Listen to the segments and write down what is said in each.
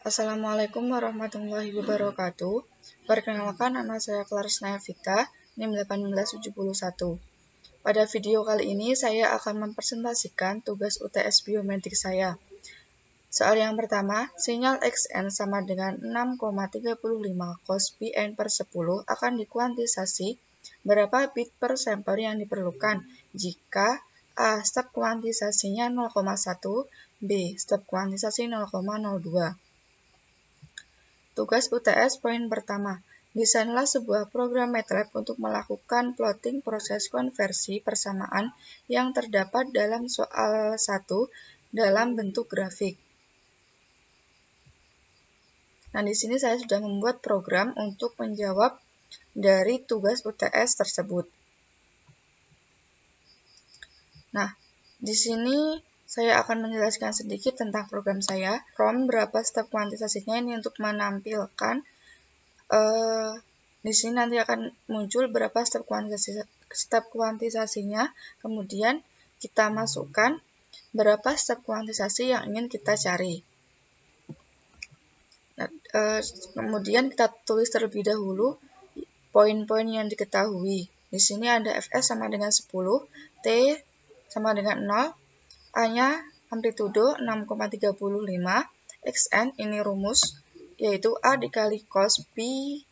Assalamualaikum warahmatullahi wabarakatuh. Perkenalkan, nama saya Clarisna Evita, NIM 1871. Pada video kali ini, saya akan mempresentasikan tugas UTS biometrik saya. Soal yang pertama, sinyal XN sama dengan 6,35 cos Bn per 10 akan dikuantisasi berapa bit per sampel yang diperlukan jika A. Step kuantisasinya 0,1, B. Step kuantisasi 0,02. Tugas UTS poin pertama, desainlah sebuah program MATLAB untuk melakukan plotting proses konversi persamaan yang terdapat dalam soal 1 dalam bentuk grafik. Nah, di sini saya sudah membuat program untuk menjawab dari tugas UTS tersebut. Nah, di sini saya akan menjelaskan sedikit tentang program saya. From berapa step kuantisasinya ini untuk menampilkan di sini nanti akan muncul berapa step kuantisasinya, kemudian kita masukkan berapa step kuantisasi yang ingin kita cari. Nah, kemudian kita tulis terlebih dahulu poin-poin yang diketahui. Di sini ada Fs sama dengan 10, T sama dengan 0, A-nya amplitudo 6,35, Xn ini rumus, yaitu A dikali cos Pi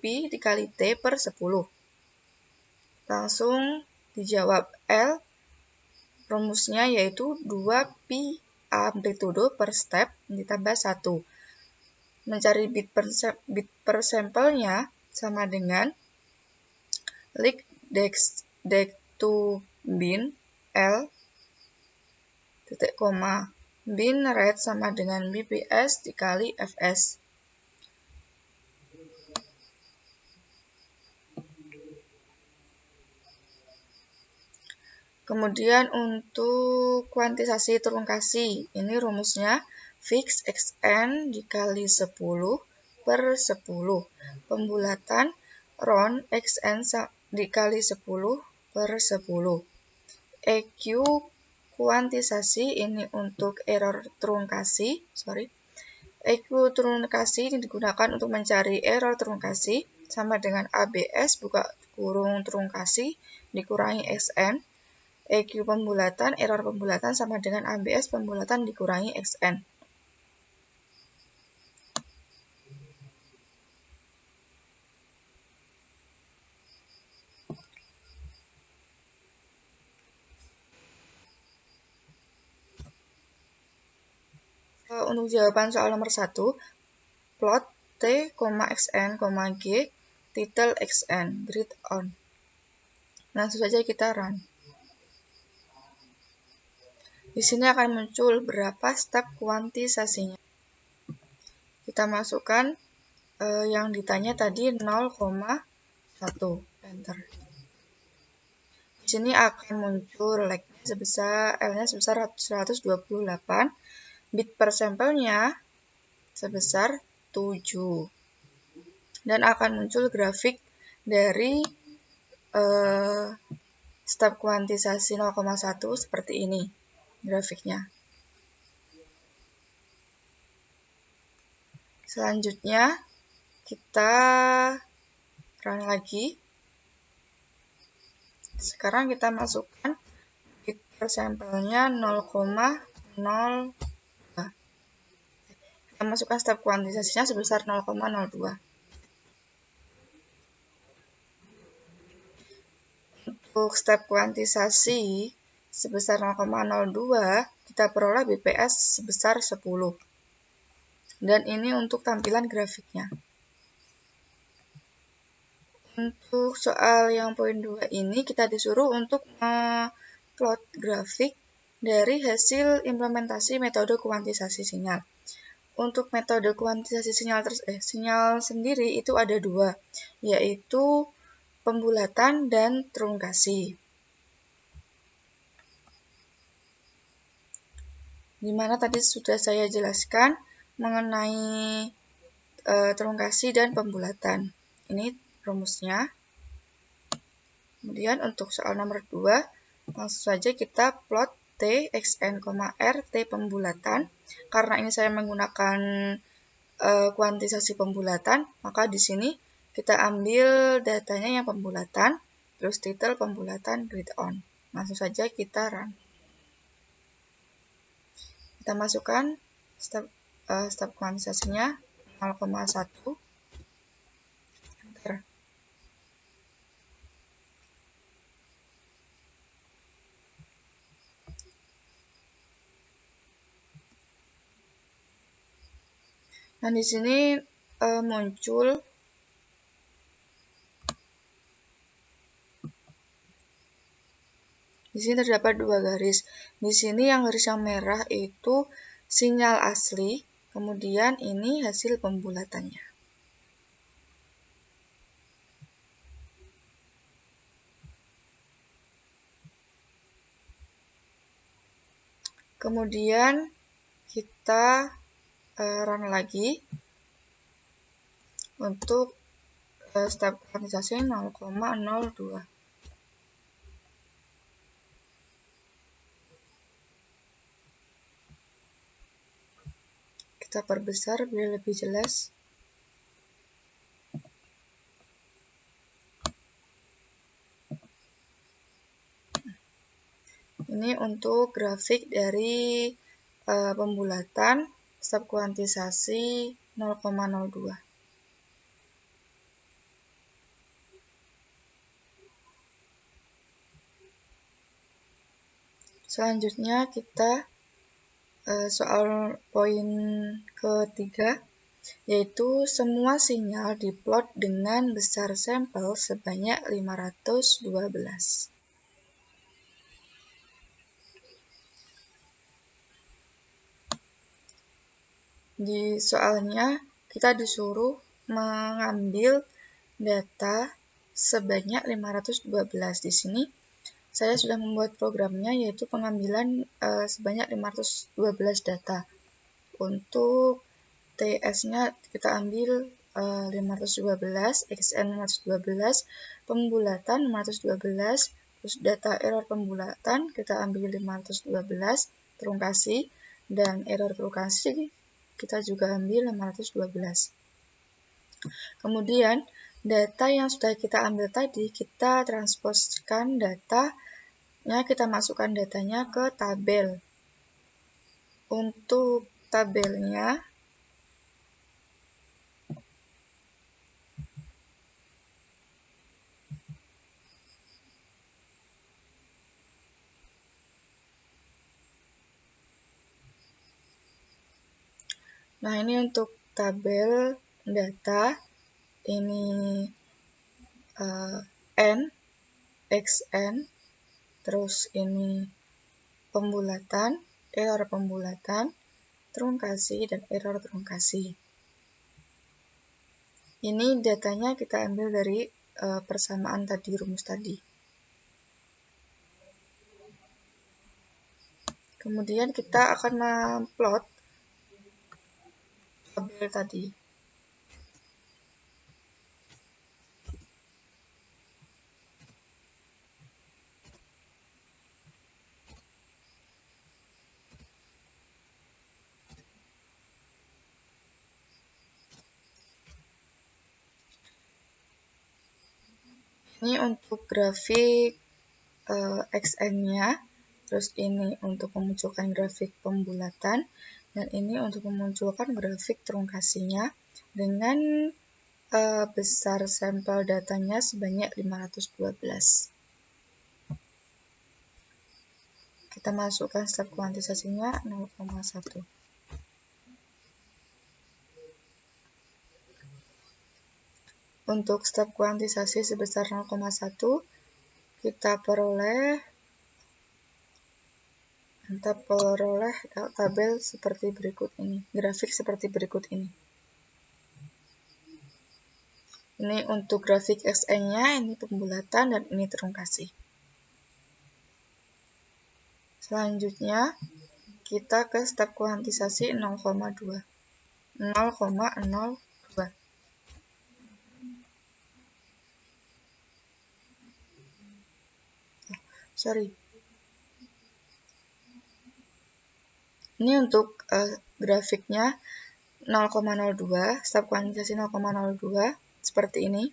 dikali T per 10. Langsung dijawab L, rumusnya yaitu 2 Pi amplitudo per step ditambah 1. Mencari bit per sampelnya sama dengan lig dek to bin L titik koma bin rate sama dengan BPS dikali Fs. Kemudian untuk kuantisasi trungkasi, ini rumusnya fix Xn dikali 10 per 10. Pembulatan round Xn dikali 10 per 10. EQ kuantisasi ini untuk error trungkasi, EQ trungkasi ini digunakan untuk mencari error trungkasi sama dengan ABS buka kurung trungkasi dikurangi Xn. EQ pembulatan, error pembulatan sama dengan ABS pembulatan dikurangi Xn. Untuk jawaban soal nomor 1, plot T, Xn, G, titel Xn, grid on. Langsung saja kita run. Di sini akan muncul berapa step kuantisasinya. Kita masukkan yang ditanya tadi 0,1, enter. Di sini akan muncul L-nya sebesar 128, bit per sampelnya sebesar 7. Dan akan muncul grafik dari step kuantisasi 0,1 seperti ini grafiknya. Selanjutnya kita run lagi. Sekarang kita masukkan bit per sampelnya 0,02. Kita masukkan step kuantisasinya sebesar 0,02. Untuk step kuantisasi sebesar 0,02, kita peroleh BPS sebesar 10. Dan ini untuk tampilan grafiknya. Untuk soal yang poin 2 ini, kita disuruh untuk plot grafik dari hasil implementasi metode kuantisasi sinyal. Untuk metode kuantisasi sinyal sendiri itu ada 2, yaitu pembulatan dan trungkasi. Dimana tadi sudah saya jelaskan mengenai trungkasi dan pembulatan. Ini rumusnya. Kemudian untuk soal nomor 2, langsung saja kita plot T, xn, r, t pembulatan. Karena ini saya menggunakan kuantisasi pembulatan, maka di sini kita ambil datanya yang pembulatan, terus titel pembulatan read on. Langsung saja kita run. Kita masukkan step kuantisasinya 0,1. Enter. Nah, di sini muncul di sini terdapat dua garis. Di sini yang garis yang merah itu sinyal asli, kemudian ini hasil pembulatannya. Kemudian kita run lagi untuk step kuantisasi 0,02. Kita perbesar biar lebih jelas. Ini untuk grafik dari pembulatan step kuantisasi 0,02. Selanjutnya kita soal poin ketiga, yaitu semua sinyal diplot dengan besar sampel sebanyak 512. Di soalnya kita disuruh mengambil data sebanyak 512. Di sini saya sudah membuat programnya, yaitu pengambilan sebanyak 512 data. Untuk TS-nya kita ambil 512, XN 512, pembulatan 512, terus data error pembulatan kita ambil 512, trunkasi, dan error trunkasi kita juga ambil 512. Kemudian data yang sudah kita ambil tadi, kita transposkan datanya, kita masukkan datanya ke tabel. Untuk tabelnya, nah ini untuk tabel data, ini N, XN, terus ini pembulatan, error pembulatan, trunkasi, dan error trunkasi. Ini datanya kita ambil dari persamaan tadi, rumus tadi. Kemudian kita akan memplot tabel tadi. Ini untuk grafik XN-nya, terus ini untuk memunculkan grafik pembulatan, dan ini untuk memunculkan grafik trunkasinya dengan besar sampel datanya sebanyak 512. Kita masukkan step kuantisasinya 0,1. Untuk step kuantisasi sebesar 0,1, kita peroleh tabel seperti berikut ini, grafik seperti berikut ini. Ini untuk grafik XN-nya, ini pembulatan, dan ini trunkasi. Selanjutnya, kita ke step kuantisasi 0,02. Ini untuk grafiknya 0,02, step kuantitasasi 0,02, seperti ini.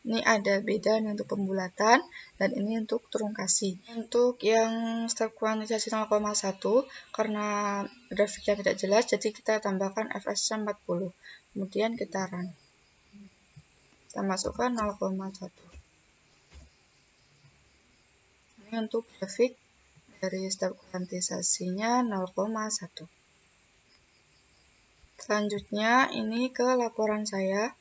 Ini ada beda nih untuk pembulatan, dan ini untuk trungkasi. Untuk yang step kuantitasasi 0,1, karena grafiknya tidak jelas, jadi kita tambahkan fs 40. Kemudian kita run. Kita masukkan 0,1. Ini untuk grafik dari step kuantitasasinya 0,1. Selanjutnya, ini ke laporan saya.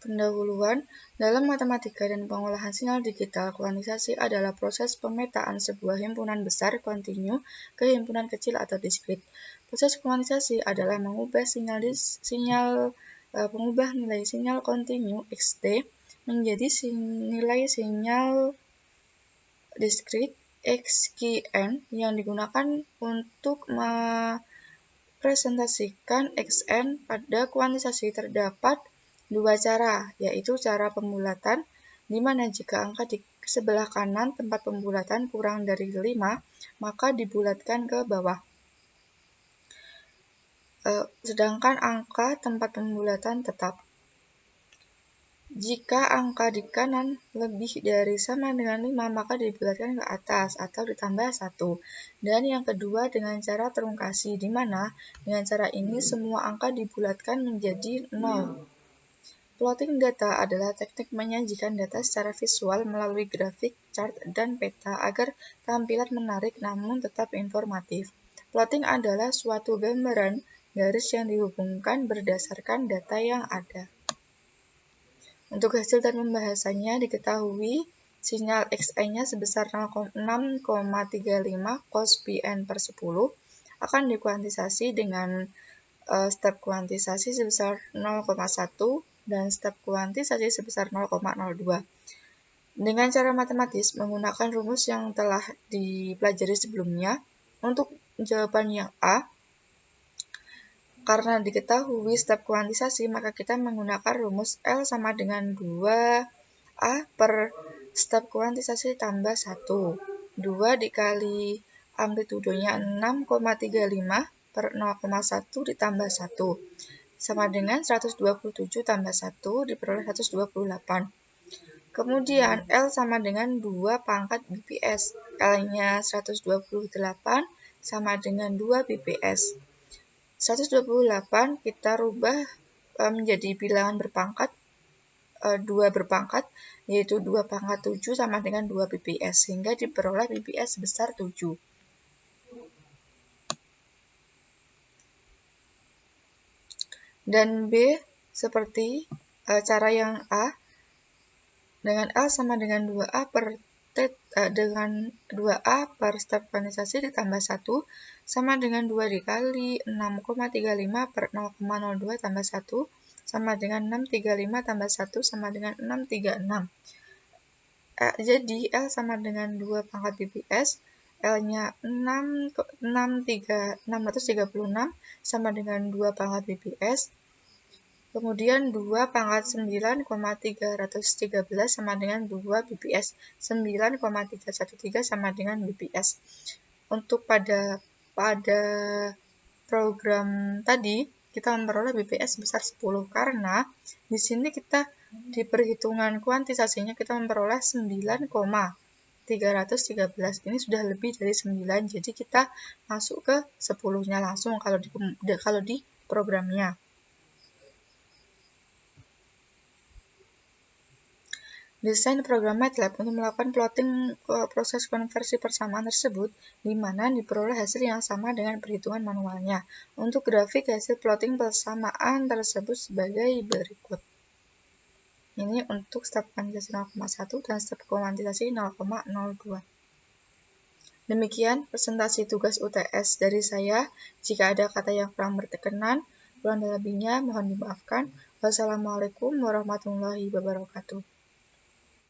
Pendahuluan, dalam matematika dan pengolahan sinyal digital, kuantisasi adalah proses pemetaan sebuah himpunan besar kontinu ke himpunan kecil atau diskrit. Proses kuantisasi adalah mengubah mengubah nilai sinyal kontinu XT menjadi nilai sinyal diskrit XKN yang digunakan untuk merepresentasikan XN. Pada kuantisasi terdapat dua cara, yaitu cara pembulatan, di mana jika angka di sebelah kanan tempat pembulatan kurang dari 5, maka dibulatkan ke bawah. Sedangkan angka tempat pembulatan tetap. Jika angka di kanan lebih dari sama dengan 5, maka dibulatkan ke atas atau ditambah 1. Dan yang kedua dengan cara trungkasi, di mana dengan cara ini semua angka dibulatkan menjadi 0. Plotting data adalah teknik menyajikan data secara visual melalui grafik, chart, dan peta agar tampilan menarik namun tetap informatif. Plotting adalah suatu gambaran garis yang dihubungkan berdasarkan data yang ada. Untuk hasil dan pembahasannya diketahui sinyal XI-nya sebesar 6,35 cos πn per 10 akan dikuantisasi dengan step kuantisasi sebesar 0,1 dan step kuantisasi sebesar 0,02. Dengan cara matematis menggunakan rumus yang telah dipelajari sebelumnya, untuk jawaban yang A, karena diketahui step kuantisasi, maka kita menggunakan rumus L sama dengan 2A per step kuantisasi tambah 1. 2 dikali amplitudenya 6,35 per 0,1 ditambah 1. Sama dengan 127 tambah 1 diperoleh 128. Kemudian L sama dengan 2 pangkat bps. L-nya 128 sama dengan 2 bps. 128 kita rubah menjadi bilangan berpangkat, 2 berpangkat, yaitu 2 pangkat 7 sama dengan 2 bps, sehingga diperoleh bps sebesar 7. Dan B seperti cara yang A, dengan L sama dengan 2A per step kuantisasi ditambah 1 sama dengan 2 dikali 6,35 per 0,02 tambah 1 sama dengan 635 tambah 1 sama dengan 636. Jadi L sama dengan 2 pangkat bps, L-nya 636 sama dengan 2 pangkat bps. Kemudian 2 pangkat 9,313 sama dengan 2 bps. 9,313 sama dengan bps. Untuk pada program tadi, kita memperoleh bps sebesar 10 karena di sini kita di perhitungan kuantisasinya kita memperoleh 9,313. Ini sudah lebih dari 9, jadi kita masuk ke 10-nya langsung kalau di programnya. Desain program MATLAB untuk melakukan plotting proses konversi persamaan tersebut, di mana diperoleh hasil yang sama dengan perhitungan manualnya. Untuk grafik hasil plotting persamaan tersebut sebagai berikut. Ini untuk step kuantisasi 0,1 dan step kuantisasi 0,02. Demikian presentasi tugas UTS dari saya. Jika ada kata yang kurang berkenan, kurang lebihnya mohon dimaafkan. Wassalamualaikum warahmatullahi wabarakatuh.